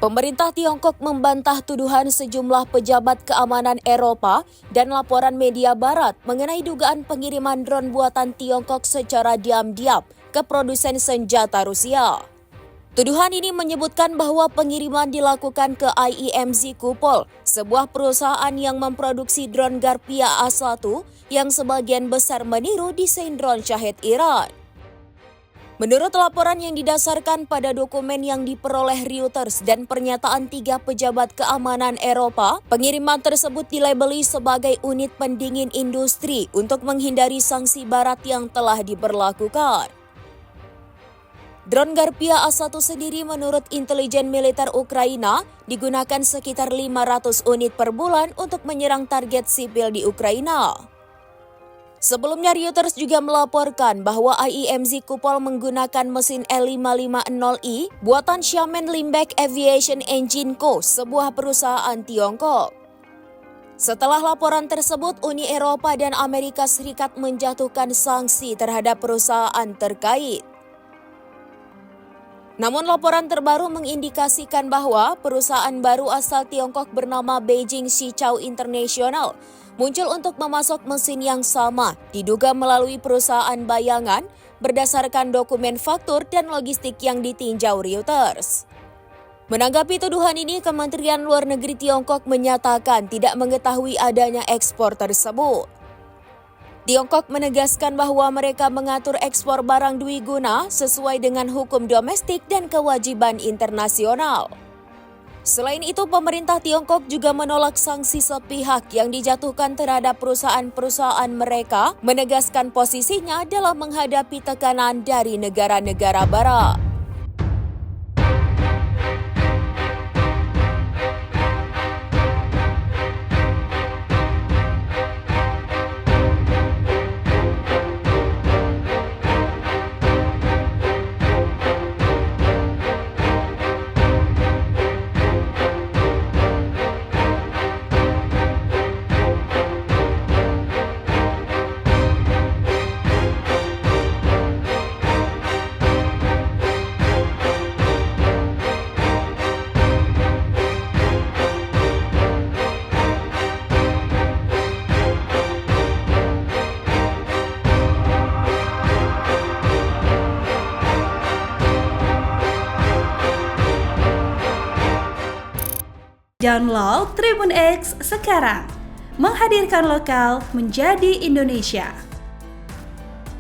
Pemerintah Tiongkok membantah tuduhan sejumlah pejabat keamanan Eropa dan laporan media barat mengenai dugaan pengiriman drone buatan Tiongkok secara diam-diam ke produsen senjata Rusia. Tuduhan ini menyebutkan bahwa pengiriman dilakukan ke IEMZ Kupol, sebuah perusahaan yang memproduksi drone Garpia A1 yang sebagian besar meniru desain drone Shahed Iran. Menurut laporan yang didasarkan pada dokumen yang diperoleh Reuters dan pernyataan 3 pejabat keamanan Eropa, pengiriman tersebut dilabeli sebagai unit pendingin industri untuk menghindari sanksi barat yang telah diberlakukan. Drone Garpia A1 sendiri menurut intelijen militer Ukraina digunakan sekitar 500 unit per bulan untuk menyerang target sipil di Ukraina. Sebelumnya Reuters juga melaporkan bahwa IEMZ Kupol menggunakan mesin L550i buatan Xiamen Limbek Aviation Engine Co., sebuah perusahaan Tiongkok. Setelah laporan tersebut, Uni Eropa dan Amerika Serikat menjatuhkan sanksi terhadap perusahaan terkait. Namun laporan terbaru mengindikasikan bahwa perusahaan baru asal Tiongkok bernama Beijing Xichao International muncul untuk memasok mesin yang sama, diduga melalui perusahaan bayangan berdasarkan dokumen faktur dan logistik yang ditinjau Reuters. Menanggapi tuduhan ini, Kementerian Luar Negeri Tiongkok menyatakan tidak mengetahui adanya ekspor tersebut. Tiongkok menegaskan bahwa mereka mengatur ekspor barang dwiguna sesuai dengan hukum domestik dan kewajiban internasional. Selain itu, pemerintah Tiongkok juga menolak sanksi sepihak yang dijatuhkan terhadap perusahaan-perusahaan mereka, menegaskan posisinya dalam menghadapi tekanan dari negara-negara barat. Download Tribun X sekarang, menghadirkan lokal menjadi Indonesia.